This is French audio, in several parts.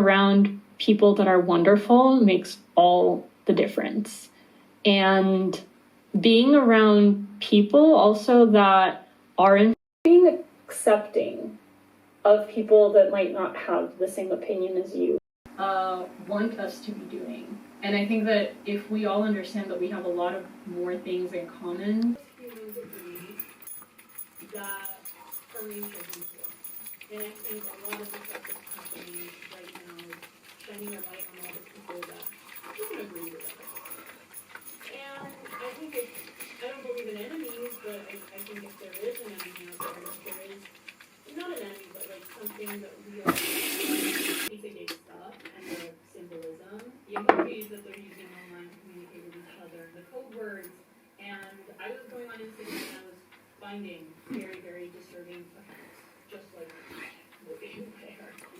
around people that are wonderful makes all the difference. And being around people also that are being accepting of people that might not have the same opinion as you want us to be doing. And I think that if we all understand that we have a lot of more things in common, humans agree that formation is important. And I think a lot of the stuff that's happening right now is shining a light on all the people that don't agree with us. And I think I don't believe in enemies, but I think if there is an enemy out there, if there is not an enemy, but like something that we are basic stuff and the symbolism, the emojis that they're using online to communicate with each other, the code words, and I was going on Instagram and I was finding very, very disturbing accounts, just like what they were.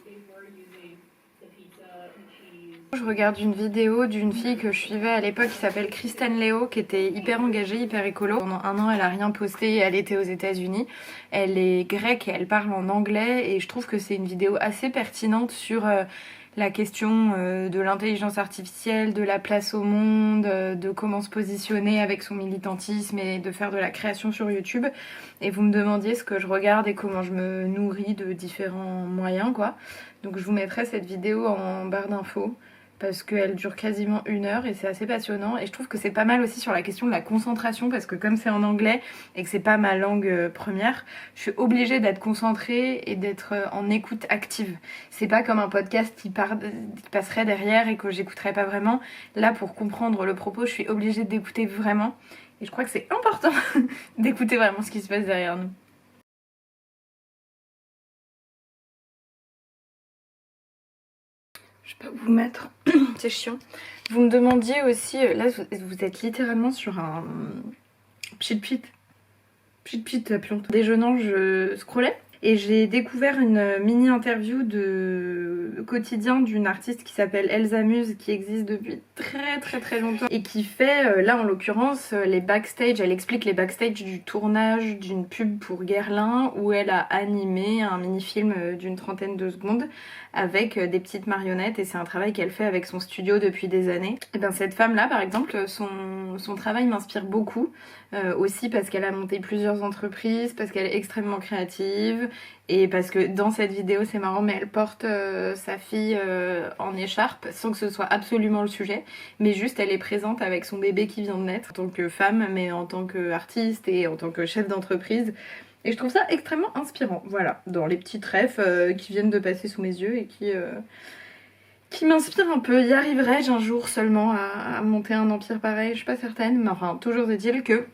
They were using the pizza and cheese. Je regarde une vidéo d'une fille que je suivais à l'époque qui s'appelle Kristen Leo, qui était hyper engagée, hyper écolo. Pendant un an, elle a rien posté et elle était aux États-Unis. Elle est grecque et elle parle en anglais et je trouve que c'est une vidéo assez pertinente sur la question de l'intelligence artificielle, de la place au monde, de comment se positionner avec son militantisme et de faire de la création sur YouTube. Et vous me demandiez ce que je regarde et comment je me nourris de différents moyens, quoi. Donc je vous mettrai cette vidéo en barre d'infos parce qu'elle dure quasiment 1 heure et c'est assez passionnant. Et je trouve que c'est pas mal aussi sur la question de la concentration parce que comme c'est en anglais et que c'est pas ma langue première, je suis obligée d'être concentrée et d'être en écoute active. C'est pas comme un podcast qui passerait derrière et que j'écouterais pas vraiment. Là, pour comprendre le propos, je suis obligée d'écouter vraiment. Et je crois que c'est important d'écouter vraiment ce qui se passe derrière nous. Je vais pas vous mettre, c'est chiant. Vous me demandiez aussi, là vous êtes littéralement sur un pchit-pchit, appelons. Déjeunant, je scrollais et j'ai découvert une mini interview de quotidien d'une artiste qui s'appelle Elsa Muse, qui existe depuis très longtemps et qui fait, là en l'occurrence, les backstage. Elle explique les backstage du tournage d'une pub pour Guerlain où elle a animé un mini-film d'une 30aine de secondes avec des petites marionnettes et c'est un travail qu'elle fait avec son studio depuis des années. Et bien cette femme là par exemple, son travail m'inspire beaucoup, aussi parce qu'elle a monté plusieurs entreprises, parce qu'elle est extrêmement créative et parce que dans cette vidéo c'est marrant mais elle porte sa fille en écharpe sans que ce soit absolument le sujet, mais juste elle est présente avec son bébé qui vient de naître en tant que femme mais en tant qu'artiste et en tant que chef d'entreprise. Et je trouve ça extrêmement inspirant, voilà, dans les petits trèfles qui viennent de passer sous mes yeux et qui m'inspirent un peu. Y arriverai-je un jour seulement à monter un empire pareil? Je suis pas certaine, mais enfin, toujours est-il que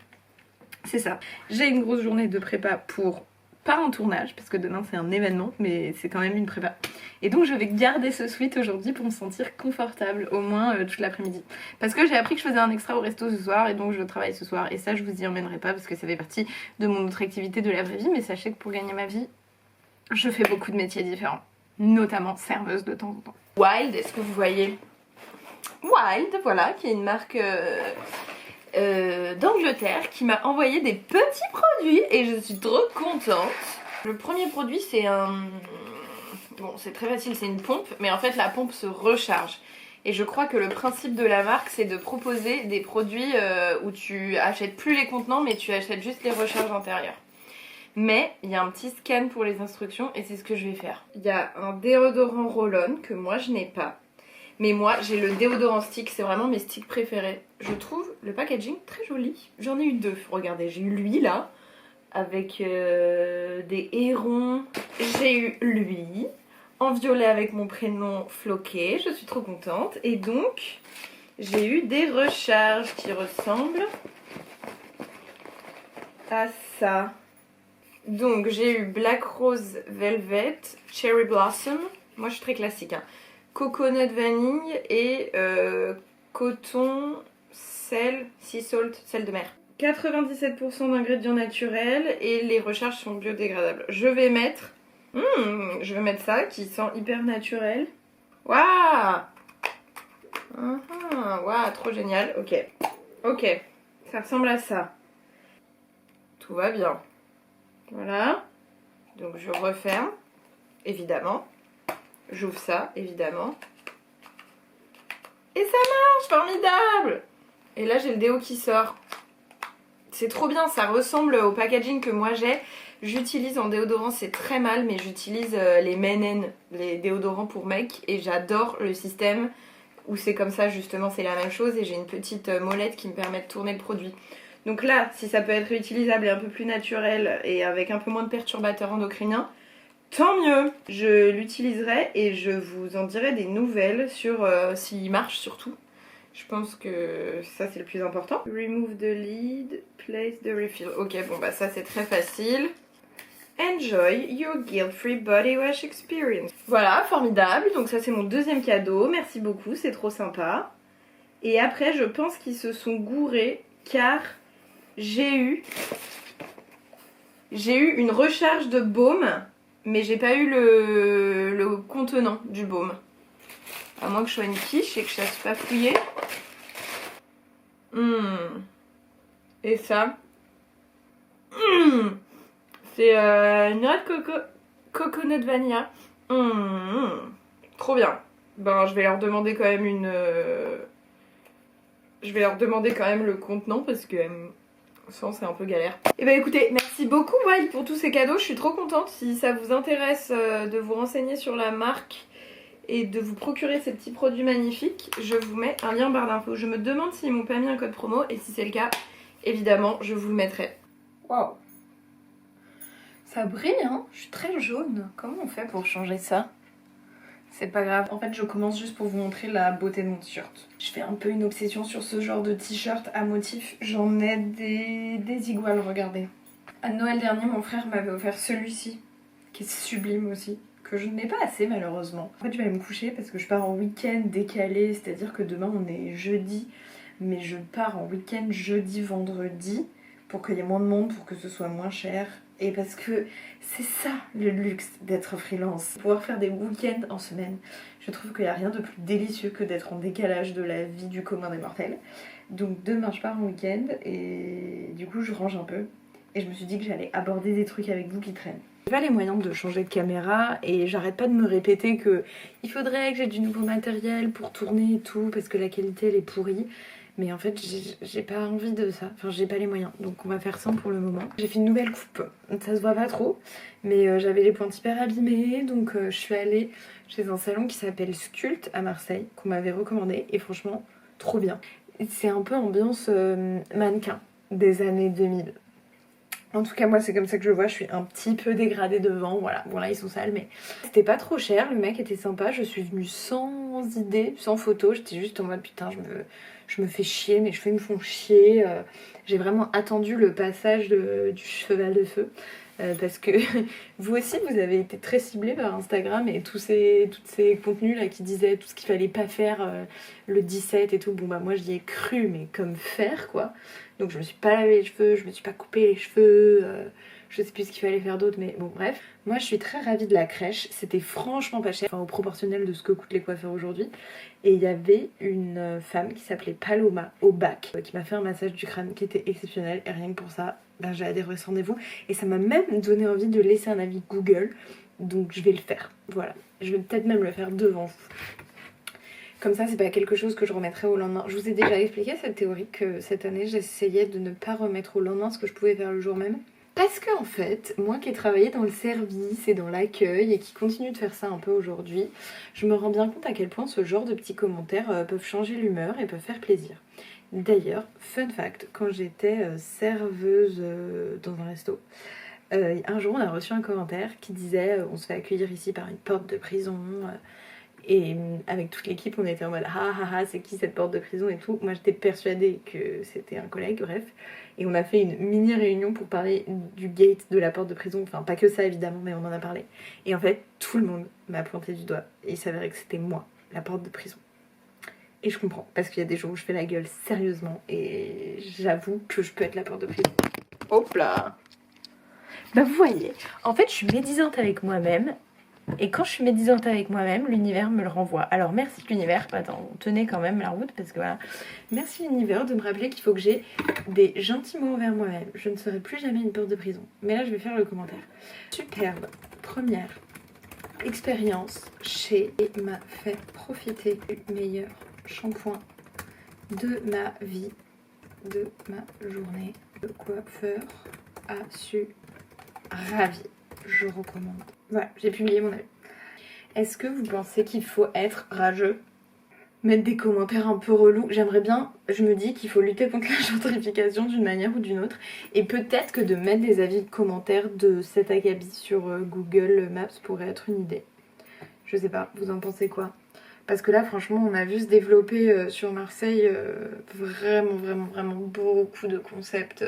c'est ça. J'ai une grosse journée de prépa pour pas un tournage, parce que demain c'est un événement, mais c'est quand même une prépa. Et donc je vais garder ce sweat aujourd'hui pour me sentir confortable, au moins toute l'après-midi. Parce que j'ai appris que je faisais un extra au resto ce soir, et donc je travaille ce soir. Et ça je vous y emmènerai pas, parce que ça fait partie de mon autre activité de la vraie vie. Mais sachez que pour gagner ma vie, je fais beaucoup de métiers différents. Notamment serveuse de temps en temps. Wild, est-ce que vous voyez? Wild, voilà, qui est une marque... d'Angleterre qui m'a envoyé des petits produits et je suis trop contente. Le premier produit c'est un... Bon c'est très facile, c'est une pompe, mais en fait la pompe se recharge. Et je crois que le principe de la marque c'est de proposer des produits où tu achètes plus les contenants mais tu achètes juste les recharges intérieures. Mais il y a un petit scan pour les instructions et c'est ce que je vais faire. Il y a un déodorant roll-on que moi je n'ai pas. Mais moi j'ai le déodorant stick, c'est vraiment mes sticks préférés. Je trouve le packaging très joli. J'en ai eu 2, regardez, j'ai eu lui là, avec des hérons. J'ai eu lui, en violet avec mon prénom floqué, je suis trop contente. Et donc, j'ai eu des recharges qui ressemblent à ça. Donc j'ai eu Black Rose Velvet, Cherry Blossom, moi je suis très classique hein. Coconut vanille et coton, sel, sea salt, sel de mer. 97% d'ingrédients naturels et les recharges sont biodégradables. Je vais mettre ça qui sent hyper naturel. Waouh, waouh, trop génial. Ok, ça ressemble à ça. Tout va bien. Voilà. Donc je referme, évidemment. J'ouvre ça, évidemment. Et ça marche, formidable! Et là, j'ai le déo qui sort. C'est trop bien, ça ressemble au packaging que moi j'ai. J'utilise en déodorant, c'est très mal, mais j'utilise les Men+, les déodorants pour mecs, et j'adore le système où c'est comme ça, justement, c'est la même chose, et j'ai une petite molette qui me permet de tourner le produit. Donc là, si ça peut être réutilisable et un peu plus naturel, et avec un peu moins de perturbateurs endocriniens, tant mieux! Je l'utiliserai et je vous en dirai des nouvelles sur s'il marche surtout. Je pense que ça c'est le plus important. Remove the lid, place the refill. Ok, bon bah ça c'est très facile. Enjoy your guilt-free body wash experience. Voilà, formidable. Donc ça c'est mon deuxième cadeau. Merci beaucoup, c'est trop sympa. Et après je pense qu'ils se sont gourés car j'ai eu une recharge de baume, mais j'ai pas eu le contenant du baume. À moins que je sois une quiche et que je sache pas fouiller. Et ça, c'est une noix de coconut vanilla. Trop bien. Ben, je vais leur demander quand même je vais leur demander quand même le contenant parce que sans c'est un peu galère. Et bah écoutez, merci beaucoup Wild pour tous ces cadeaux. Je suis trop contente. Si ça vous intéresse de vous renseigner sur la marque et de vous procurer ces petits produits magnifiques, je vous mets un lien en barre d'infos. Je me demande s'ils m'ont pas mis un code promo et si c'est le cas, évidemment, je vous le mettrai. Waouh! Ça brille, hein? Je suis très jaune. Comment on fait pour changer ça? C'est pas grave. En fait, je commence juste pour vous montrer la beauté de mon t-shirt. Je fais un peu une obsession sur ce genre de t-shirt à motif. J'en ai des iguales, regardez. À Noël dernier, mon frère m'avait offert celui-ci, qui est sublime aussi, que je n'ai pas assez malheureusement. En fait, je vais aller me coucher parce que je pars en week-end décalé, c'est-à-dire que demain on est jeudi, mais je pars en week-end jeudi, vendredi, pour qu'il y ait moins de monde, pour que ce soit moins cher. Et parce que c'est ça le luxe d'être freelance, pouvoir faire des week-ends en semaine. Je trouve qu'il n'y a rien de plus délicieux que d'être en décalage de la vie du commun des mortels. Donc demain je pars en week-end et du coup je range un peu. Et je me suis dit que j'allais aborder des trucs avec vous qui traînent. J'ai pas les moyens de changer de caméra et j'arrête pas de me répéter que il faudrait que j'ai du nouveau matériel pour tourner et tout parce que la qualité elle est pourrie. Mais en fait j'ai pas envie de ça, enfin j'ai pas les moyens, donc on va faire ça pour le moment. J'ai fait une nouvelle coupe, ça se voit pas trop, mais j'avais les pointes hyper abîmées, donc je suis allée chez un salon qui s'appelle Sculpt à Marseille, qu'on m'avait recommandé, et franchement trop bien. C'est un peu ambiance mannequin des années 2000. En tout cas moi c'est comme ça que je le vois, je suis un petit peu dégradée devant, voilà, bon là ils sont sales mais c'était pas trop cher, le mec était sympa, je suis venue sans idée, sans photo, j'étais juste en mode putain je me fais chier, mes cheveux me font chier, j'ai vraiment attendu le passage du cheval de feu. Parce que vous aussi vous avez été très ciblés par Instagram et tous ces contenus là qui disaient tout ce qu'il fallait pas faire le 17 et tout. Bon bah moi j'y ai cru mais comme faire quoi. Donc je me suis pas lavé les cheveux, je me suis pas coupé les cheveux, je sais plus ce qu'il fallait faire d'autre mais bon bref. Moi je suis très ravie de la crèche, c'était franchement pas cher, enfin au proportionnel de ce que coûtent les coiffeurs aujourd'hui. Et il y avait une femme qui s'appelait Paloma au bac qui m'a fait un massage du crâne qui était exceptionnel et rien que pour ça ben, j'ai adhéré à ce rendez-vous et ça m'a même donné envie de laisser un avis Google, donc je vais le faire, voilà, je vais peut-être même le faire devant vous. Comme ça, c'est pas quelque chose que je remettrai au lendemain. Je vous ai déjà expliqué cette théorie que cette année j'essayais de ne pas remettre au lendemain ce que je pouvais faire le jour même. Parce que en fait, moi qui ai travaillé dans le service et dans l'accueil et qui continue de faire ça un peu aujourd'hui, je me rends bien compte à quel point ce genre de petits commentaires peuvent changer l'humeur et peuvent faire plaisir. D'ailleurs, fun fact, quand j'étais serveuse dans un resto, un jour on a reçu un commentaire qui disait on se fait accueillir ici par une porte de prison et avec toute l'équipe on était en mode ah ah ah c'est qui cette porte de prison et tout. Moi j'étais persuadée que c'était un collègue, bref, et on a fait une mini réunion pour parler du gate de la porte de prison, enfin pas que ça évidemment mais on en a parlé et en fait tout le monde m'a pointé du doigt et il s'avérait que c'était moi la porte de prison. Et je comprends, parce qu'il y a des jours où je fais la gueule sérieusement et j'avoue que je peux être la porte de prison. Hop là! Bah vous voyez, en fait je suis médisante avec moi-même et quand je suis médisante avec moi-même, l'univers me le renvoie. Alors merci l'univers, attends, tenez quand même la route parce que voilà. Merci l'univers de me rappeler qu'il faut que j'ai des gentils mots envers moi-même. Je ne serai plus jamais une porte de prison. Mais là je vais faire le commentaire. Superbe, première expérience chez et m'a fait profiter du meilleur shampoing de ma vie, de ma journée. Le coiffeur a su ravi. Je recommande. Voilà, j'ai publié mon avis. Est-ce que vous pensez qu'il faut être rageux? Mettre des commentaires un peu relous. J'aimerais bien, je me dis qu'il faut lutter contre la gentrification d'une manière ou d'une autre. Et peut-être que de mettre des avis de commentaires de cet acabit sur Google Maps pourrait être une idée. Je sais pas, vous en pensez quoi? Parce que là, franchement, on a vu se développer sur Marseille vraiment beaucoup de concepts.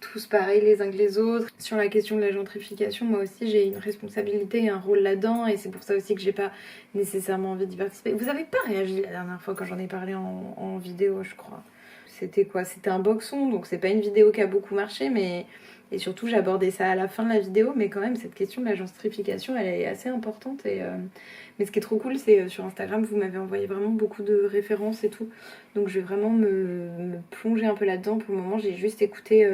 Tous pareils les uns que les autres. Sur la question de la gentrification, moi aussi j'ai une responsabilité et un rôle là-dedans, et c'est pour ça aussi que j'ai pas nécessairement envie d'y participer. Vous avez pas réagi la dernière fois quand j'en ai parlé en vidéo, je crois. C'était quoi? C'était un boxon, donc c'est pas une vidéo qui a beaucoup marché, mais... Et surtout j'abordais ça à la fin de la vidéo, mais quand même cette question de la gentrification elle est assez importante. Mais ce qui est trop cool, c'est sur Instagram vous m'avez envoyé vraiment beaucoup de références et tout, donc je vais vraiment me plonger un peu là-dedans. Pour le moment j'ai juste écouté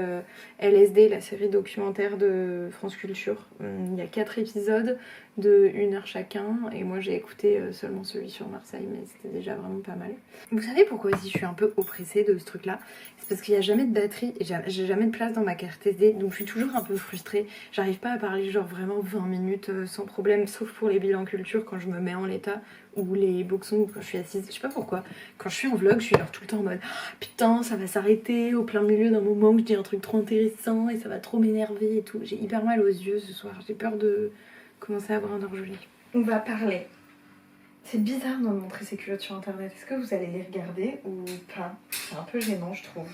LSD, la série documentaire de France Culture. Il y a 4 épisodes de 1 heure chacun, et moi j'ai écouté seulement celui sur Marseille, mais c'était déjà vraiment pas mal. Vous savez pourquoi aussi je suis un peu oppressée de ce truc là? C'est parce qu'il n'y a jamais de batterie et j'ai jamais de place dans ma carte SD, donc je suis toujours un peu frustrée. J'arrive pas à parler genre vraiment 20 minutes sans problème, sauf pour les bilans culture quand je me mets en l'état, ou les boxons ou quand je suis assise. Je sais pas pourquoi, quand je suis en vlog je suis genre tout le temps en mode oh, putain ça va s'arrêter au plein milieu d'un moment où je dis un truc trop intéressant et ça va trop m'énerver et tout. J'ai hyper mal aux yeux ce soir, j'ai peur de commencer à avoir un orgelet. On va parler. C'est bizarre de montrer ces culottes sur internet. Est-ce que vous allez les regarder ou pas? C'est un peu gênant, je trouve.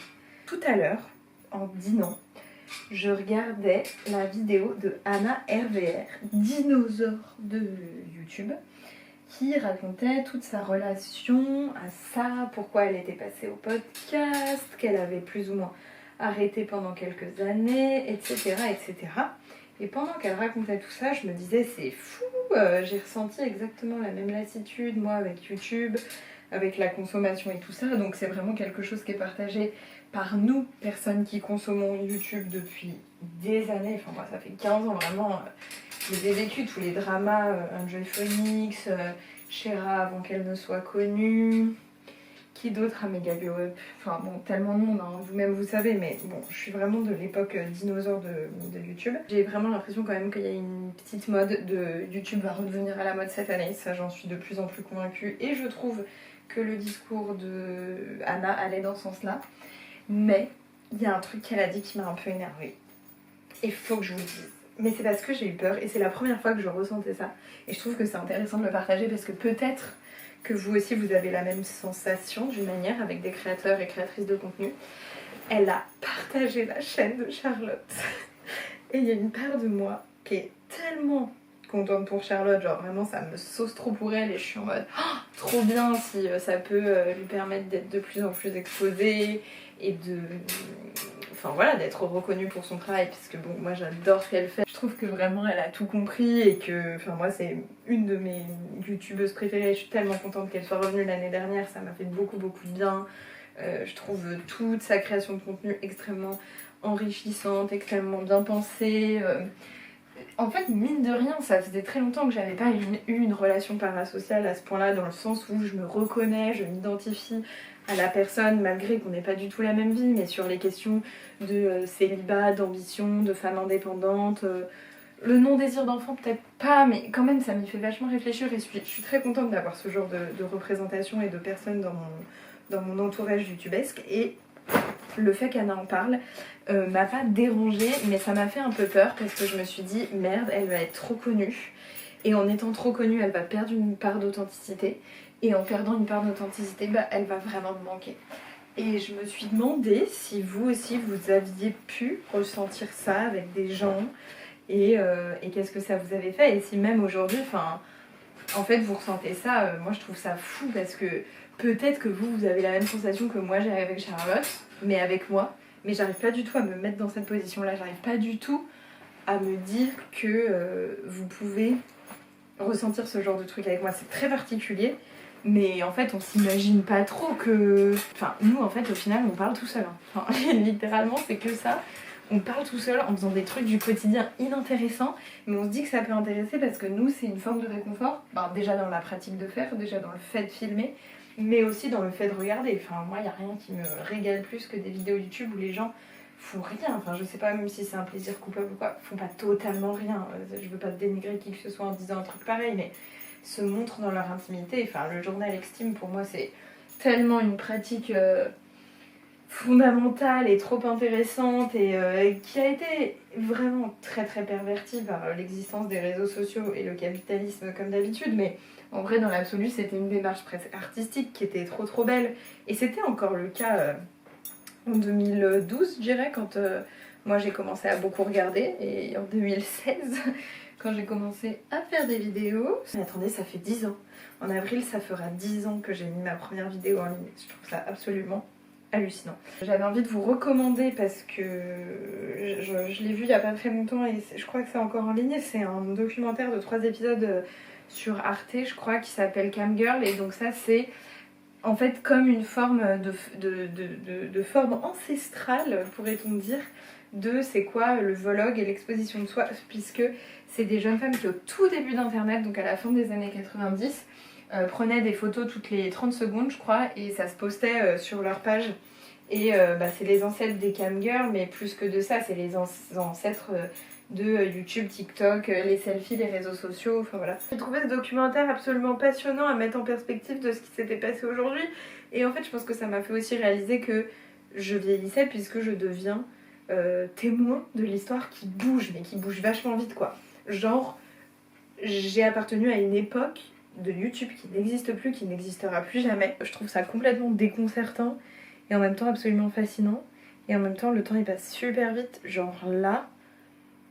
Tout à l'heure, en dînant, je regardais la vidéo de Anna RVR, dinosaure de YouTube, qui racontait toute sa relation à ça, pourquoi elle était passée au podcast, qu'elle avait plus ou moins arrêté pendant quelques années, etc. etc. Et pendant qu'elle racontait tout ça, je me disais c'est fou, j'ai ressenti exactement la même lassitude moi avec YouTube, avec la consommation et tout ça, donc c'est vraiment quelque chose qui est partagé par nous, personnes qui consommons YouTube depuis des années, enfin moi ça fait 15 ans vraiment, j'ai vécu tous les dramas, Enjoy Phoenix, Shera avant qu'elle ne soit connue, qui d'autre à Mega Glow Up, enfin bon tellement de monde, hein, vous-même vous savez, mais bon je suis vraiment de l'époque dinosaure de YouTube. J'ai vraiment l'impression quand même qu'il y a une petite mode de YouTube va redevenir à la mode cette année, ça j'en suis de plus en plus convaincue, et je trouve que le discours de Anna allait dans ce sens-là, mais il y a un truc qu'elle a dit qui m'a un peu énervée, et il faut que je vous le dise. Mais c'est parce que j'ai eu peur, et c'est la première fois que je ressentais ça, et je trouve que c'est intéressant de le partager parce que peut-être que vous aussi vous avez la même sensation d'une manière avec des créateurs et créatrices de contenu. Elle a partagé la chaîne de Charlotte et il y a une part de moi qui est tellement contente pour Charlotte, genre vraiment ça me sauce trop pour elle et je suis en mode oh, trop bien si ça peut lui permettre d'être de plus en plus exposée et de... Enfin voilà, d'être reconnue pour son travail, parce que bon, moi j'adore ce qu'elle fait. Je trouve que vraiment elle a tout compris et que, enfin moi c'est une de mes youtubeuses préférées. Je suis tellement contente qu'elle soit revenue l'année dernière, ça m'a fait beaucoup de bien. Je trouve toute sa création de contenu extrêmement enrichissante, extrêmement bien pensée. En fait, mine de rien, ça faisait très longtemps que j'avais pas eu une relation parasociale à ce point-là, dans le sens où je me reconnais, je m'identifie à la personne, malgré qu'on n'ait pas du tout la même vie, mais sur les questions de célibat, d'ambition, de femme indépendante, le non-désir d'enfant peut-être pas, mais quand même ça m'y fait vachement réfléchir et je suis très contente d'avoir ce genre de représentation et de personnes dans mon entourage youtubesque. Et le fait qu'Anna en parle m'a pas dérangée, mais ça m'a fait un peu peur parce que je me suis dit merde, elle va être trop connue, et en étant trop connue elle va perdre une part d'authenticité, et en perdant une part d'authenticité bah, elle va vraiment me manquer. Et je me suis demandé si vous aussi vous aviez pu ressentir ça avec des gens et qu'est-ce que ça vous avait fait, et si même aujourd'hui, enfin en fait vous ressentez ça. Moi je trouve ça fou parce que peut-être que vous avez la même sensation que moi j'ai avec Charlotte, mais avec moi, mais j'arrive pas du tout à me mettre dans cette position là, j'arrive pas du tout à me dire que vous pouvez ressentir ce genre de truc avec moi. C'est très particulier, mais en fait on s'imagine pas trop que... Enfin nous en fait au final on parle tout seul, hein. Enfin, littéralement c'est que ça. on parle tout seul en faisant des trucs du quotidien inintéressants, mais on se dit que ça peut intéresser parce que nous, c'est une forme de réconfort. Ben, déjà dans la pratique de faire, déjà dans le fait de filmer, mais aussi dans le fait de regarder. Enfin, moi, il n'y a rien qui me régale plus que des vidéos YouTube où les gens font rien. Enfin, je sais pas, même si c'est un plaisir coupable ou quoi, font pas totalement rien. Je veux pas dénigrer qui que ce soit en disant un truc pareil, mais se montrent dans leur intimité. Enfin, le journal Extime, pour moi, c'est tellement une pratique fondamentale et trop intéressante et qui a été vraiment très très pervertie par l'existence des réseaux sociaux et le capitalisme comme d'habitude, mais en vrai dans l'absolu c'était une démarche presque artistique qui était trop trop belle et c'était encore le cas en 2012 je dirais quand moi j'ai commencé à beaucoup regarder et en 2016 quand j'ai commencé à faire des vidéos. Mais attendez, ça fait 10 ans. En avril ça fera 10 ans que j'ai mis ma première vidéo en ligne. Je trouve ça absolument hallucinant. J'avais envie de vous recommander parce que je l'ai vu il y a pas très longtemps et je crois que c'est encore en ligne. C'est un documentaire de 3 épisodes sur Arte, je crois, qui s'appelle Camgirl. Et donc ça c'est en fait comme une forme de forme ancestrale, pourrait-on dire, de c'est quoi le vlog et l'exposition de soi, puisque c'est des jeunes femmes qui au tout début d'internet, donc à la fin des années 90, prenaient des photos toutes les 30 secondes je crois et ça se postait sur leur page et c'est les ancêtres des camgirls, mais plus que de ça c'est les ancêtres de YouTube, TikTok, les selfies, les réseaux sociaux, enfin voilà. J'ai trouvé ce documentaire absolument passionnant à mettre en perspective de ce qui s'était passé aujourd'hui et en fait je pense que ça m'a fait aussi réaliser que je vieillissais puisque je deviens témoin de l'histoire qui bouge, mais qui bouge vachement vite quoi. Genre j'ai appartenu à une époque de YouTube qui n'existe plus, qui n'existera plus jamais. Je trouve ça complètement déconcertant et en même temps absolument fascinant. Et en même temps, le temps il passe super vite. Genre là,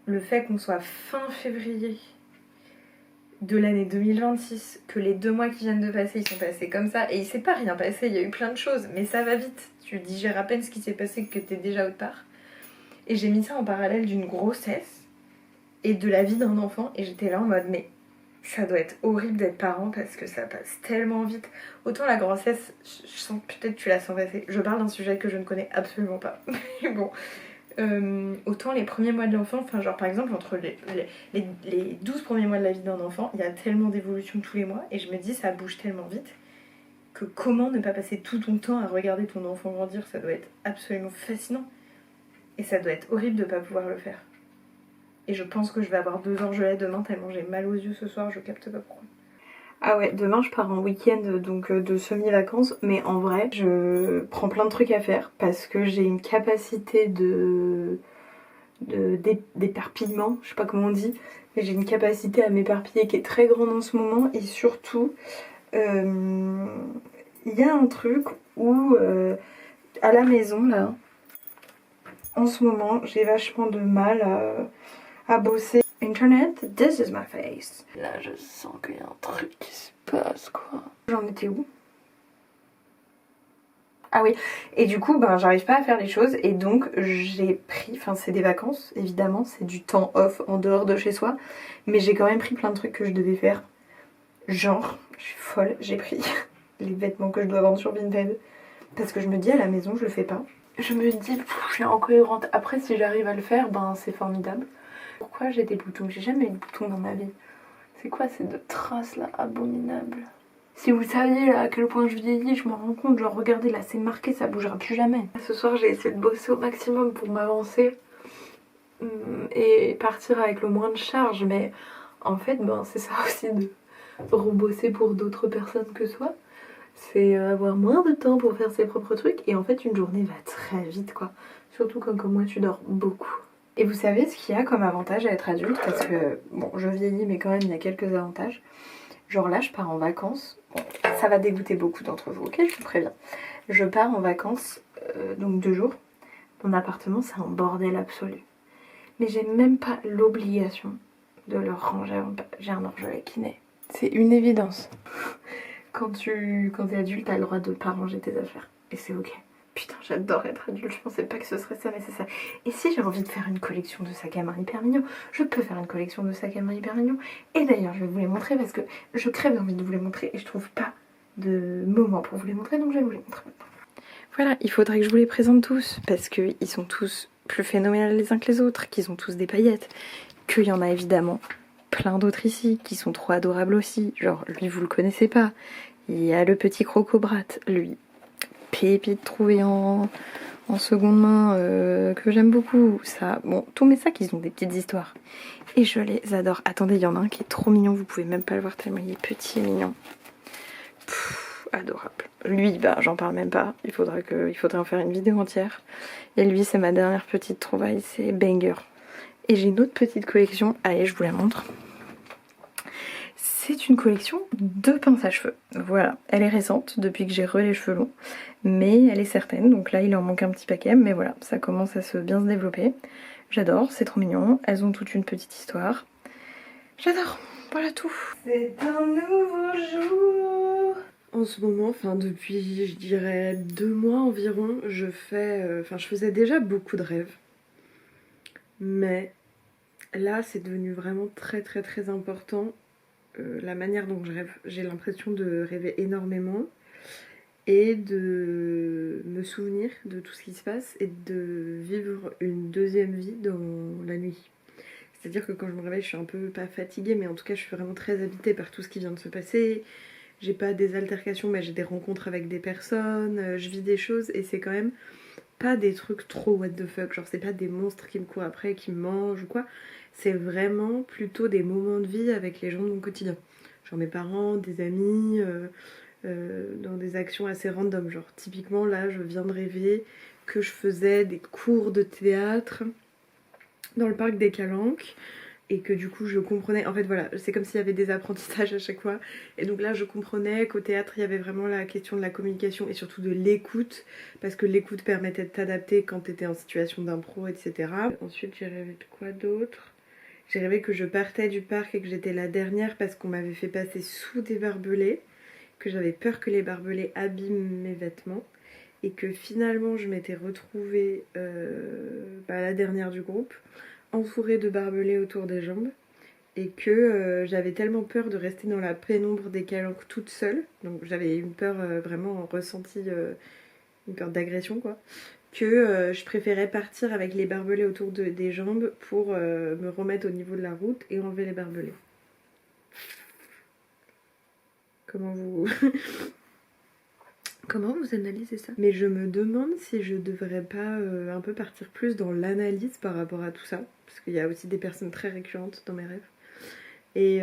le fait qu'on soit fin février de l'année 2026, que les 2 mois qui viennent de passer, ils sont passés comme ça, et il s'est pas rien passé, il y a eu plein de choses, mais ça va vite. Tu digères à peine ce qui s'est passé que t'es déjà autre part. Et j'ai mis ça en parallèle d'une grossesse et de la vie d'un enfant, et j'étais là en mode mais ça doit être horrible d'être parent parce que ça passe tellement vite. Autant la grossesse, je sens peut-être que tu la sens passer. Je parle d'un sujet que je ne connais absolument pas. Mais bon, autant les premiers mois de l'enfant, enfin genre par exemple entre les 12 premiers mois de la vie d'un enfant, il y a tellement d'évolution tous les mois et je me dis ça bouge tellement vite que comment ne pas passer tout ton temps à regarder ton enfant grandir, ça doit être absolument fascinant. Et ça doit être horrible de ne pas pouvoir le faire. Et je pense que je vais avoir 2 orgelets demain tellement j'ai mal aux yeux ce soir, je capte pas pourquoi. Ah ouais, demain je pars en week-end donc de semi-vacances, mais en vrai je prends plein de trucs à faire parce que j'ai une capacité d'éparpillement, je sais pas comment on dit, mais j'ai une capacité à m'éparpiller qui est très grande en ce moment et surtout il y a un truc où à la maison là, en ce moment j'ai vachement de mal à bosser. Internet, this is my face. Là, je sens qu'il y a un truc qui se passe, quoi. J'en étais où? Ah oui, et du coup, j'arrive pas à faire les choses, et donc j'ai pris, enfin c'est des vacances, évidemment, c'est du temps off en dehors de chez soi, mais j'ai quand même pris plein de trucs que je devais faire. Genre, je suis folle, j'ai pris les vêtements que je dois vendre sur Vinted, parce que je me dis à la maison, je le fais pas. Je me dis, je suis incohérente. Après, si j'arrive à le faire, c'est formidable. Pourquoi j'ai des boutons? J'ai jamais eu de boutons dans ma vie. C'est quoi ces 2 traces là, abominables? Si vous saviez là à quel point je vieillis, je m'en rends compte. Genre regardez là, c'est marqué, ça bougera plus jamais. Ce soir j'ai essayé de bosser au maximum pour m'avancer et partir avec le moins de charge. Mais en fait, c'est ça aussi de rebosser pour d'autres personnes que soi. C'est avoir moins de temps pour faire ses propres trucs. Et en fait une journée va très vite quoi. Surtout quand comme moi tu dors beaucoup. Et vous savez ce qu'il y a comme avantage à être adulte? Parce que, bon, je vieillis, mais quand même, il y a quelques avantages. Genre là, je pars en vacances. Bon, ça va dégoûter beaucoup d'entre vous, ok? Je vous préviens. Je pars en vacances, donc 2 jours. Mon appartement, c'est un bordel absolu. Mais j'ai même pas l'obligation de le ranger. J'ai un orgelet qui naît. C'est une évidence. Quand t'es adulte, t'as le droit de pas ranger tes affaires. Et c'est ok. Putain, j'adore être adulte, je pensais pas que ce serait ça, mais c'est ça. Et si j'ai envie de faire une collection de sacs à main hyper mignons, je peux faire une collection de sacs à main hyper mignons. Et d'ailleurs, je vais vous les montrer parce que je crève d'envie de vous les montrer et je trouve pas de moment pour vous les montrer, donc je vais vous les montrer maintenant. Voilà, il faudrait que je vous les présente tous parce qu'ils sont tous plus phénoménales les uns que les autres, qu'ils ont tous des paillettes, qu'il y en a évidemment plein d'autres ici qui sont trop adorables aussi. Genre, lui, vous le connaissez pas. Il y a le petit Crocobrat, lui, pépite trouvé en seconde main, que j'aime beaucoup. Ça, bon, tous mes sacs, ils ont des petites histoires. Et je les adore. Attendez, il y en a un qui est trop mignon, vous pouvez même pas le voir tellement il est petit et mignon. Adorable. Lui, bah j'en parle même pas. Il faudrait en faire une vidéo entière. Et lui, c'est ma dernière petite trouvaille, c'est Banger. Et j'ai une autre petite collection. Allez, je vous la montre. C'est une collection de pinces à cheveux. Voilà, elle est récente depuis que j'ai les cheveux longs, mais elle est certaine. Donc là, il en manque un petit paquet, mais voilà, ça commence à bien se développer. J'adore, c'est trop mignon. Elles ont toute une petite histoire. J'adore. Voilà tout. C'est un nouveau jour. En ce moment, enfin depuis je dirais 2 mois environ, je faisais déjà beaucoup de rêves. Mais là c'est devenu vraiment très très très important la manière dont je rêve. J'ai l'impression de rêver énormément et de me souvenir de tout ce qui se passe et de vivre une deuxième vie dans la nuit. C'est-à-dire que quand je me réveille, je suis un peu, pas fatiguée, mais en tout cas, je suis vraiment très habitée par tout ce qui vient de se passer. J'ai pas des altercations, mais j'ai des rencontres avec des personnes, je vis des choses, et c'est quand même pas des trucs trop what the fuck. Genre, c'est pas des monstres qui me courent après, qui me mangent ou quoi. C'est vraiment plutôt des moments de vie avec les gens de mon quotidien. Genre mes parents, des amis, dans des actions assez random. Genre, typiquement, là, je viens de rêver que je faisais des cours de théâtre dans le parc des Calanques et que du coup je comprenais, en fait voilà, c'est comme s'il y avait des apprentissages à chaque fois et donc là je comprenais qu'au théâtre il y avait vraiment la question de la communication et surtout de l'écoute parce que l'écoute permettait de t'adapter quand t'étais en situation d'impro, etc. Ensuite j'ai rêvé de quoi d'autre? J'ai rêvé que je partais du parc et que j'étais la dernière parce qu'on m'avait fait passer sous des barbelés, que j'avais peur que les barbelés abîment mes vêtements et que finalement je m'étais retrouvée la dernière du groupe, entourée de barbelés autour des jambes et que j'avais tellement peur de rester dans la pénombre des calanques toute seule, donc j'avais une peur vraiment ressentie, une peur d'agression quoi, que je préférais partir avec les barbelés autour des jambes pour me remettre au niveau de la route et enlever les barbelés. Comment vous... Comment vous analysez ça? Mais je me demande si je devrais pas un peu partir plus dans l'analyse par rapport à tout ça, parce qu'il y a aussi des personnes très récurrentes dans mes rêves. Et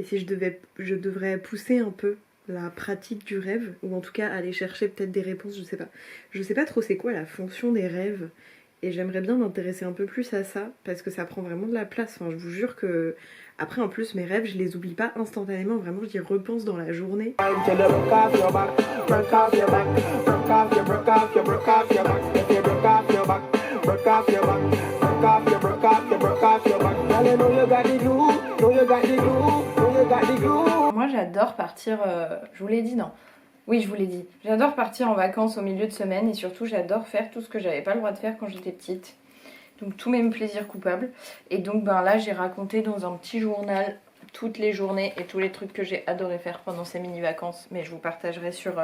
si je devrais pousser un peu la pratique du rêve, ou en tout cas aller chercher peut-être des réponses, je sais pas. Je sais pas trop c'est quoi la fonction des rêves, et j'aimerais bien m'intéresser un peu plus à ça, parce que ça prend vraiment de la place. Enfin, je vous jure que... Après, en plus, mes rêves, je les oublie pas instantanément, vraiment, j'y repense dans la journée. Moi, j'adore partir, je vous l'ai dit, non. Oui, je vous l'ai dit. J'adore partir en vacances au milieu de semaine et surtout, j'adore faire tout ce que j'avais pas le droit de faire quand j'étais petite. Donc tous mes plaisirs coupables. Et donc là j'ai raconté dans un petit journal toutes les journées et tous les trucs que j'ai adoré faire pendant ces mini-vacances. Mais je vous partagerai sur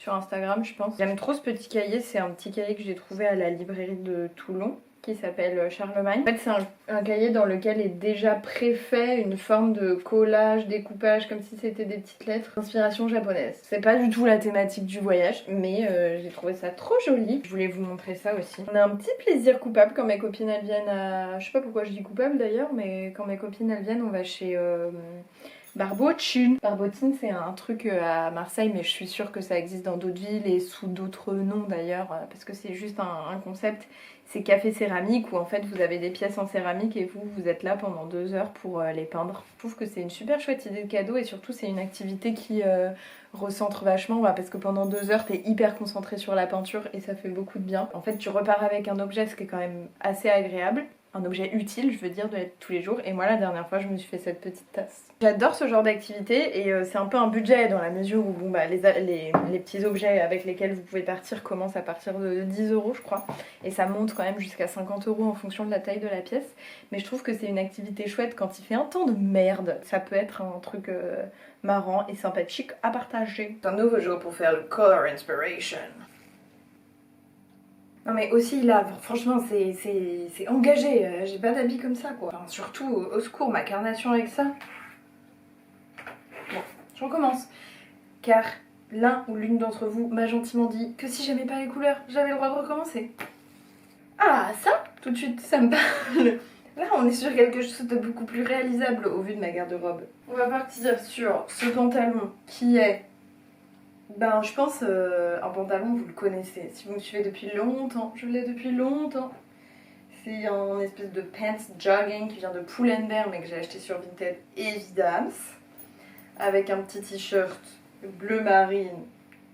Instagram je pense. J'aime trop ce petit cahier, c'est un petit cahier que j'ai trouvé à la librairie de Toulon qui s'appelle Charlemagne. En fait c'est un cahier dans lequel est déjà préfait une forme de collage, découpage, comme si c'était des petites lettres d'inspiration japonaise. C'est pas du tout la thématique du voyage, mais j'ai trouvé ça trop joli. Je voulais vous montrer ça aussi. On a un petit plaisir coupable quand mes copines elles viennent à... Je sais pas pourquoi je dis coupable d'ailleurs, mais quand mes copines elles viennent on va chez... Barbotine. Barbotine c'est un truc à Marseille mais je suis sûre que ça existe dans d'autres villes et sous d'autres noms d'ailleurs parce que c'est juste un concept. C'est café céramique où en fait vous avez des pièces en céramique et vous êtes là pendant 2 heures pour les peindre. Je trouve que c'est une super chouette idée de cadeau et surtout c'est une activité qui recentre vachement parce que pendant 2 heures t'es hyper concentré sur la peinture et ça fait beaucoup de bien. En fait tu repars avec un objet ce qui est quand même assez agréable. Un objet utile, je veux dire, de l'être tous les jours. Et moi, la dernière fois, je me suis fait cette petite tasse. J'adore ce genre d'activité et c'est un peu un budget dans la mesure où les petits objets avec lesquels vous pouvez partir commencent à partir de 10 €, je crois. Et ça monte quand même jusqu'à 50 € en fonction de la taille de la pièce. Mais je trouve que c'est une activité chouette quand il fait un temps de merde. Ça peut être un truc marrant et sympathique à partager. C'est un nouveau jour pour faire le Color Inspiration. Non mais aussi là, franchement c'est engagé, j'ai pas d'habits comme ça quoi. Enfin, surtout au secours, ma carnation avec ça. Bon, je recommence. Car l'un ou l'une d'entre vous m'a gentiment dit que si j'aimais pas les couleurs, j'avais le droit de recommencer. Ah ça, tout de suite, ça me parle. Là on est sur quelque chose de beaucoup plus réalisable au vu de ma garde-robe. On va partir sur ce pantalon qui est... Ben je pense un pantalon vous le connaissez. Si vous me suivez depuis longtemps, je l'ai depuis longtemps. C'est un espèce de pants jogging qui vient de Pull&Bear mais que j'ai acheté sur Vinted évidemment. Avec un petit t-shirt bleu marine,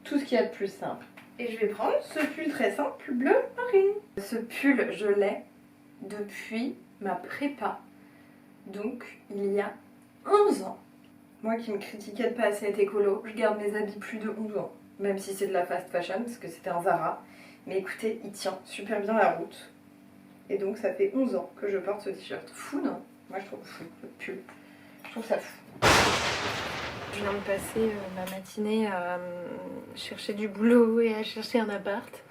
tout ce qu'il y a de plus simple. Et je vais prendre ce pull très simple bleu marine. Ce pull je l'ai depuis ma prépa. Donc il y a 11 ans. Moi qui me critiquais de pas assez être écolo, je garde mes habits plus de 11 ans. Même si c'est de la fast fashion, parce que c'était un Zara. Mais écoutez, il tient super bien la route. Et donc ça fait 11 ans que je porte ce t-shirt. Fou, non? Moi je trouve fou, le pull. Je trouve ça fou. Je viens de passer ma matinée à chercher du boulot et à chercher un appart.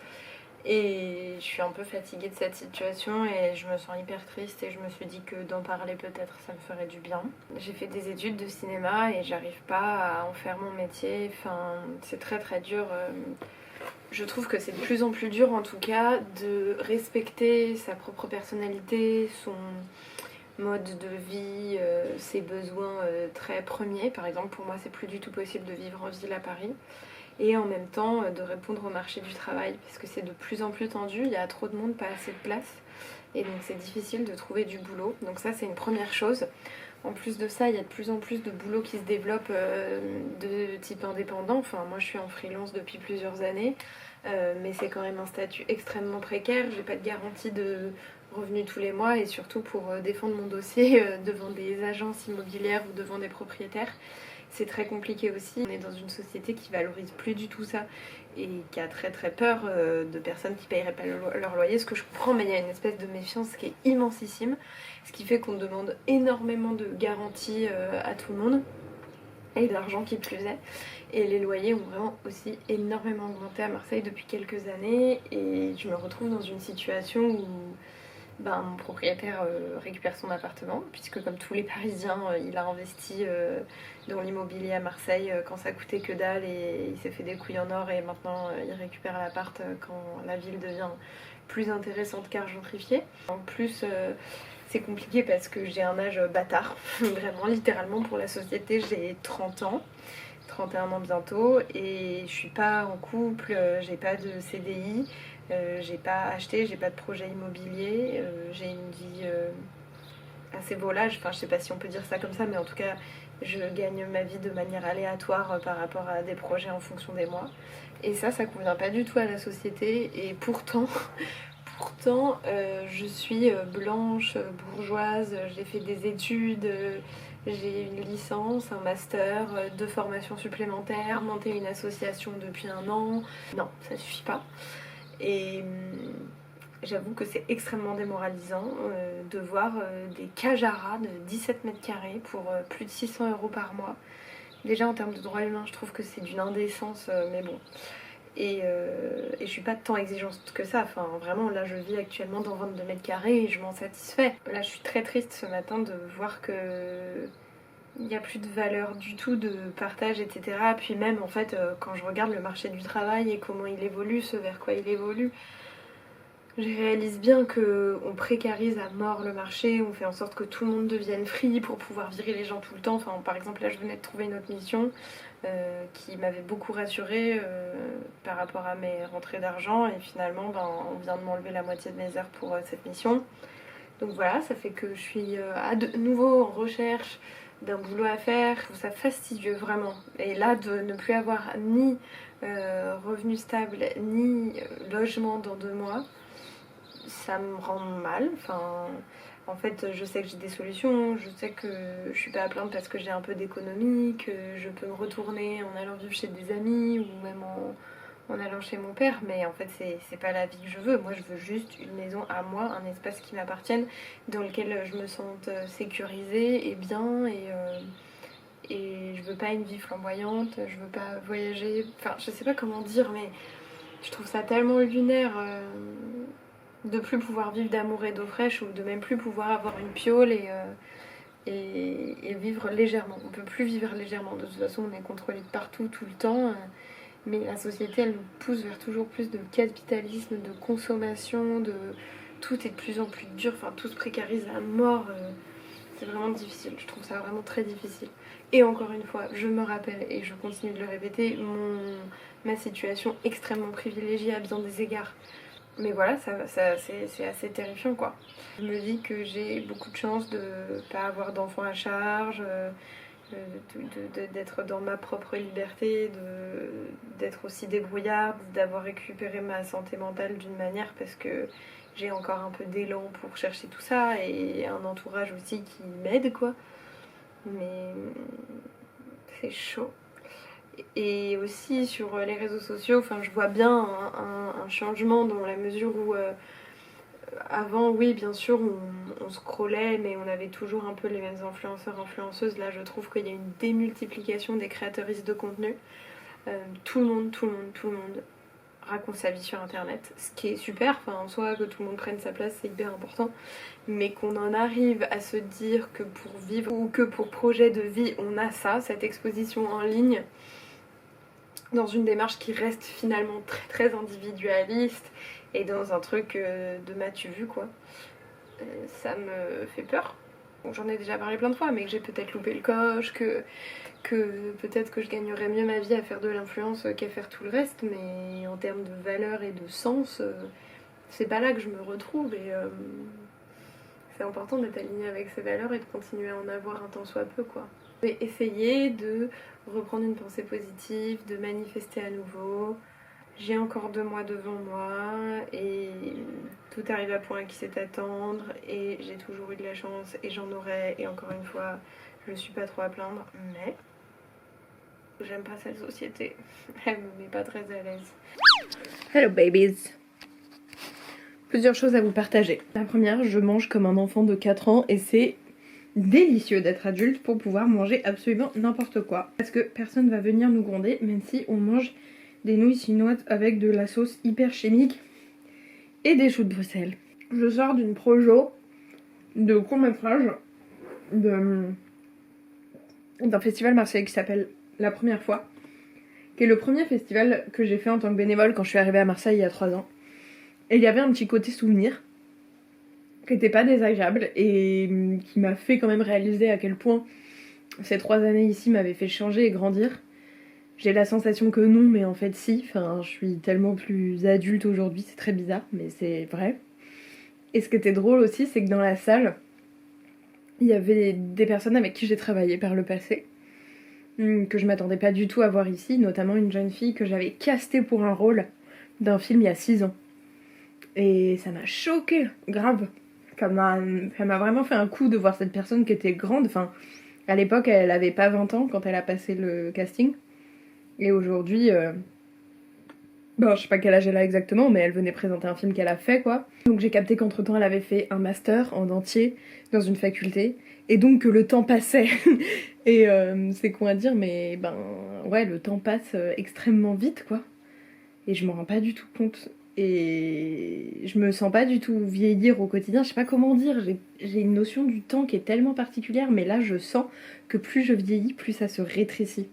Et je suis un peu fatiguée de cette situation et je me sens hyper triste et je me suis dit que d'en parler peut-être ça me ferait du bien. J'ai fait des études de cinéma et j'arrive pas à en faire mon métier, enfin c'est très très dur. Je trouve que c'est de plus en plus dur en tout cas de respecter sa propre personnalité, son mode de vie, ses besoins très premiers. Par exemple pour moi c'est plus du tout possible de vivre en ville à Paris. Et en même temps de répondre au marché du travail parce que c'est de plus en plus tendu, il y a trop de monde, pas assez de place et donc c'est difficile de trouver du boulot. Donc ça c'est une première chose. En plus de ça, il y a de plus en plus de boulot qui se développe de type indépendant. Enfin moi je suis en freelance depuis plusieurs années mais c'est quand même un statut extrêmement précaire. J'ai pas de garantie de revenus tous les mois et surtout pour défendre mon dossier devant des agences immobilières ou devant des propriétaires. C'est très compliqué aussi. On est dans une société qui valorise plus du tout ça et qui a très très peur de personnes qui paieraient pas leur loyer, ce que je comprends, mais il y a une espèce de méfiance qui est immensissime, ce qui fait qu'on demande énormément de garanties à tout le monde et de l'argent qui plus est. Et les loyers ont vraiment aussi énormément augmenté à Marseille depuis quelques années et je me retrouve dans une situation où mon propriétaire récupère son appartement, puisque comme tous les Parisiens, il a investi dans l'immobilier à Marseille quand ça coûtait que dalle et il s'est fait des couilles en or et maintenant il récupère l'appart quand la ville devient plus intéressante qu'à gentrifier. En plus, c'est compliqué parce que j'ai un âge bâtard, vraiment littéralement pour la société, j'ai 30 ans. 31 ans bientôt et je suis pas en couple, j'ai pas de CDI, j'ai pas acheté, j'ai pas de projet immobilier, j'ai une vie assez volage, enfin je sais pas si on peut dire ça comme ça, mais en tout cas je gagne ma vie de manière aléatoire par rapport à des projets en fonction des mois. Et ça convient pas du tout à la société et pourtant je suis blanche, bourgeoise, j'ai fait des études, j'ai une licence, un master, 2 formations supplémentaires, monté une association depuis 1 an. Non, ça suffit pas. Et j'avoue que c'est extrêmement démoralisant de voir des cages à rats de 17 mètres carrés pour plus de 600 € par mois. Déjà en termes de droits humains, je trouve que c'est d'une indécence, mais bon. Et je suis pas tant exigeante que ça, enfin vraiment là je vis actuellement dans 22 mètres carrés et je m'en satisfais. Là je suis très triste ce matin de voir que il n'y a plus de valeur du tout de partage, etc. Puis même en fait quand je regarde le marché du travail et comment il évolue, ce vers quoi il évolue, je réalise bien qu'on précarise à mort le marché, on fait en sorte que tout le monde devienne free pour pouvoir virer les gens tout le temps. Enfin, par exemple, là, je venais de trouver une autre mission qui m'avait beaucoup rassurée par rapport à mes rentrées d'argent. Et finalement, on vient de m'enlever la moitié de mes heures pour cette mission. Donc voilà, ça fait que je suis à nouveau en recherche d'un boulot à faire. Je trouve ça fastidieux, vraiment. Et là, de ne plus avoir ni revenu stable, ni logement dans 2 mois, ça me rend mal. Enfin, en fait, je sais que j'ai des solutions, je sais que je suis pas à plaindre parce que j'ai un peu d'économie, que je peux me retourner en allant vivre chez des amis ou même en allant chez mon père, mais en fait, c'est pas la vie que je veux. Moi, je veux juste une maison à moi, un espace qui m'appartienne, dans lequel je me sente sécurisée et bien, et je veux pas une vie flamboyante, je veux pas voyager. Enfin, je sais pas comment dire, mais Je trouve ça tellement lunaire de plus pouvoir vivre d'amour et d'eau fraîche ou de même plus pouvoir avoir une piole et vivre légèrement. On peut plus vivre légèrement, de toute façon on est contrôlé de partout, tout le temps. Mais la société elle nous pousse vers toujours plus de capitalisme, de consommation, tout est de plus en plus dur, enfin tout se précarise à mort. C'est vraiment difficile, je trouve ça vraiment très difficile. Et encore une fois, je me rappelle et je continue de le répéter, ma situation extrêmement privilégiée à bien des égards. Mais voilà, c'est assez terrifiant quoi. Je me dis que j'ai beaucoup de chance de pas avoir d'enfants à charge, d'être dans ma propre liberté, d'être aussi débrouillarde, d'avoir récupéré ma santé mentale d'une manière parce que j'ai encore un peu d'élan pour chercher tout ça et un entourage aussi qui m'aide quoi. Mais c'est chaud. Et aussi sur les réseaux sociaux, enfin, je vois bien un changement dans la mesure où avant, oui, bien sûr, on scrollait, mais on avait toujours un peu les mêmes influenceurs, influenceuses. Là, je trouve qu'il y a une démultiplication des créatrices de contenu. Tout le monde raconte sa vie sur internet, ce qui est super, enfin en soi que tout le monde prenne sa place c'est hyper important, mais qu'on en arrive à se dire que pour vivre ou que pour projet de vie on a ça, cette exposition en ligne, dans une démarche qui reste finalement très très individualiste et dans un truc de m'as-tu vu quoi, ça me fait peur. Bon, j'en ai déjà parlé plein de fois, mais que j'ai peut-être loupé le coche, que peut-être que je gagnerais mieux ma vie à faire de l'influence qu'à faire tout le reste, mais en termes de valeur et de sens, c'est pas là que je me retrouve et c'est important d'être aligné avec ses valeurs et de continuer à en avoir un tant soit peu quoi. Je vais essayer de reprendre une pensée positive, de manifester à nouveau. J'ai encore 2 mois devant moi et tout arrive à point qui sait attendre et j'ai toujours eu de la chance et j'en aurai et encore une fois je suis pas trop à plaindre mais j'aime pas cette société, elle me met pas très à l'aise. Hello babies. Plusieurs choses à vous partager. La première, je mange comme un enfant de 4 ans et c'est délicieux d'être adulte pour pouvoir manger absolument n'importe quoi. Parce que personne va venir nous gronder même si on mange des nouilles chinoises avec de la sauce hyper chimique et des choux de Bruxelles. Je sors d'une projo de court-métrage d'un festival marseillais qui s'appelle La Première Fois, qui est le premier festival que j'ai fait en tant que bénévole quand je suis arrivée à Marseille il y a 3 ans. Et il y avait un petit côté souvenir qui était pas désagréable et qui m'a fait quand même réaliser à quel point ces 3 années ici m'avaient fait changer et grandir. J'ai la sensation que non, mais en fait si, enfin, je suis tellement plus adulte aujourd'hui, c'est très bizarre, mais c'est vrai. Et ce qui était drôle aussi, c'est que dans la salle, il y avait des personnes avec qui j'ai travaillé par le passé, que je m'attendais pas du tout à voir ici, notamment une jeune fille que j'avais castée pour un rôle d'un film il y a 6 ans. Et ça m'a choquée, grave. Ça m'a vraiment fait un coup de voir cette personne qui était grande, enfin, à l'époque elle avait pas 20 ans quand elle a passé le casting. Et aujourd'hui, je sais pas quel âge elle a exactement, mais elle venait présenter un film qu'elle a fait, quoi. Donc j'ai capté qu'entre temps elle avait fait un master en entier dans une faculté, et donc que le temps passait. Et c'est con à dire, mais ouais, le temps passe extrêmement vite, quoi. Et je m'en rends pas du tout compte. Et je me sens pas du tout vieillir au quotidien, je sais pas comment dire, j'ai une notion du temps qui est tellement particulière, mais là je sens que plus je vieillis, plus ça se rétrécit.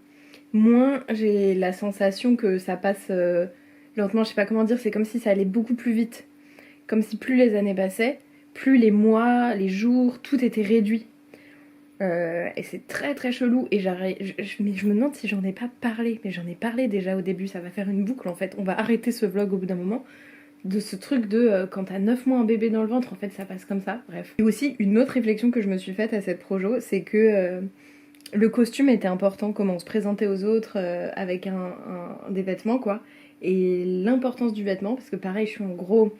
Moins j'ai la sensation que ça passe lentement, je sais pas comment dire, c'est comme si ça allait beaucoup plus vite. Comme si plus les années passaient, plus les mois, les jours, tout était réduit. Et c'est très très chelou. Et mais je me demande si j'en ai pas parlé. Mais j'en ai parlé déjà au début, ça va faire une boucle en fait. On va arrêter ce vlog au bout d'un moment. De ce truc de quand t'as 9 mois un bébé dans le ventre, en fait ça passe comme ça, bref. Et aussi une autre réflexion que je me suis faite à cette projo, c'est que le costume était important, comment on se présentait aux autres avec des vêtements quoi. Et l'importance du vêtement, parce que pareil je suis en gros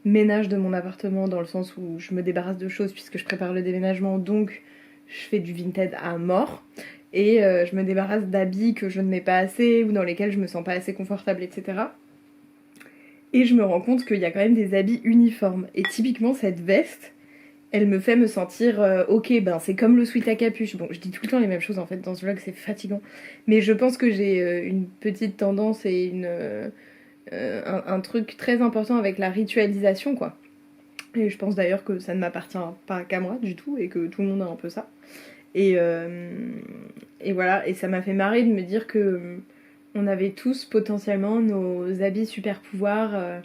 ménage de mon appartement dans le sens où je me débarrasse de choses puisque je prépare le déménagement, donc je fais du vintage à mort. Et je me débarrasse d'habits que je ne mets pas assez ou dans lesquels je me sens pas assez confortable, etc. Et je me rends compte qu'il y a quand même des habits uniformes. Et typiquement cette veste, elle me fait me sentir ok, c'est comme le sweat à capuche. Bon, je dis tout le temps les mêmes choses en fait dans ce vlog, c'est fatigant. Mais je pense que j'ai une petite tendance et un truc très important avec la ritualisation, quoi. Et je pense d'ailleurs que ça ne m'appartient pas qu'à moi du tout, et que tout le monde a un peu ça. Et voilà, et ça m'a fait marrer de me dire que on avait tous potentiellement nos habits super pouvoirs,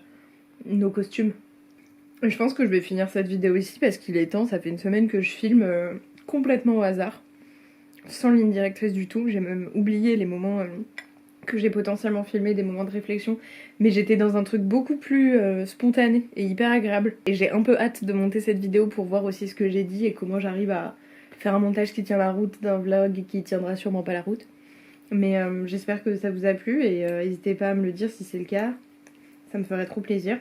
nos costumes. Et je pense que je vais finir cette vidéo ici parce qu'il est temps, ça fait une semaine que je filme complètement au hasard, sans ligne directrice du tout. J'ai même oublié les moments que j'ai potentiellement filmé, des moments de réflexion, mais j'étais dans un truc beaucoup plus spontané et hyper agréable. Et j'ai un peu hâte de monter cette vidéo pour voir aussi ce que j'ai dit et comment j'arrive à faire un montage qui tient la route d'un vlog et qui tiendra sûrement pas la route. Mais j'espère que ça vous a plu et n'hésitez pas à me le dire si c'est le cas, ça me ferait trop plaisir.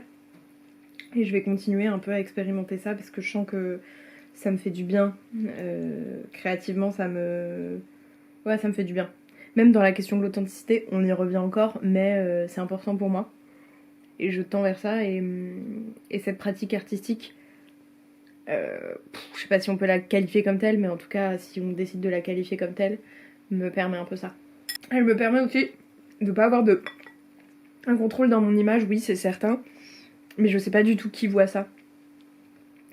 Et je vais continuer un peu à expérimenter ça parce que je sens que ça me fait du bien. Créativement, ça me fait du bien. Même dans la question de l'authenticité, on y revient encore, mais c'est important pour moi. Et je tends vers ça. Et cette pratique artistique, je sais pas si on peut la qualifier comme telle, mais en tout cas, si on décide de la qualifier comme telle, me permet un peu ça. Elle me permet aussi de pas avoir un contrôle dans mon image, oui, c'est certain. Mais je sais pas du tout qui voit ça.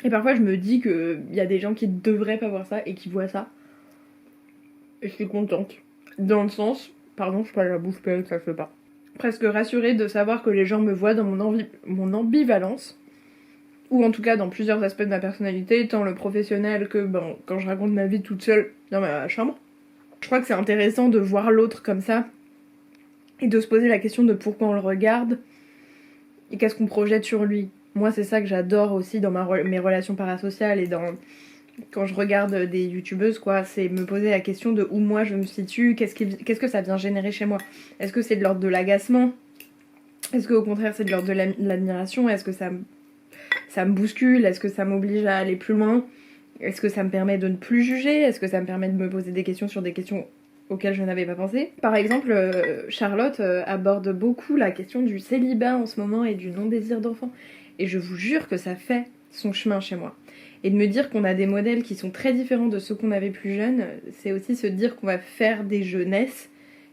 Et parfois je me dis qu'il y a des gens qui devraient pas voir ça et qui voient ça. Et je suis contente. Dans le sens, pardon, je parle la bouche pleine, ça se fait pas. Presque rassurée de savoir que les gens me voient dans mon ambivalence. Ou en tout cas dans plusieurs aspects de ma personnalité, tant le professionnel que quand je raconte ma vie toute seule dans ma chambre. Je crois que c'est intéressant de voir l'autre comme ça. Et de se poser la question de pourquoi on le regarde. Et qu'est-ce qu'on projette sur lui. Moi, c'est ça que j'adore aussi dans mes relations parasociales et quand je regarde des youtubeuses, quoi, c'est me poser la question de où moi je me situe, qu'est-ce que ça vient générer chez moi. Est-ce que c'est de l'ordre de l'agacement? Est-ce qu'au contraire c'est de l'ordre de l'admiration? Est-ce que ça me bouscule? Est-ce que ça m'oblige à aller plus loin? Est-ce que ça me permet de ne plus juger? Est-ce que ça me permet de me poser des questions sur des questions auxquelles je n'avais pas pensé? Par exemple, Charlotte aborde beaucoup la question du célibat en ce moment et du non-désir d'enfant. Et je vous jure que ça fait son chemin chez moi. Et de me dire qu'on a des modèles qui sont très différents de ceux qu'on avait plus jeunes, c'est aussi se dire qu'on va faire des jeunesses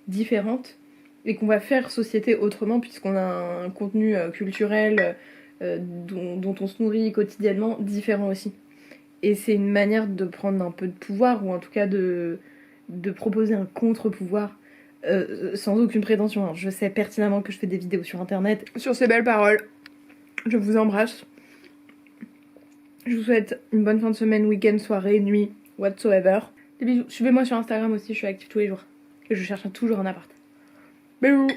différentes et qu'on va faire société autrement puisqu'on a un contenu culturel dont on se nourrit quotidiennement différent aussi. Et c'est une manière de prendre un peu de pouvoir, ou en tout cas de proposer un contre-pouvoir, sans aucune prétention. Alors, je sais pertinemment que je fais des vidéos sur internet. Sur ces belles paroles, je vous embrasse. Je vous souhaite une bonne fin de semaine, week-end, soirée, nuit, whatsoever. Des bisous. Suivez-moi sur Instagram aussi, je suis active tous les jours. Et je cherche toujours un appart. Bisous.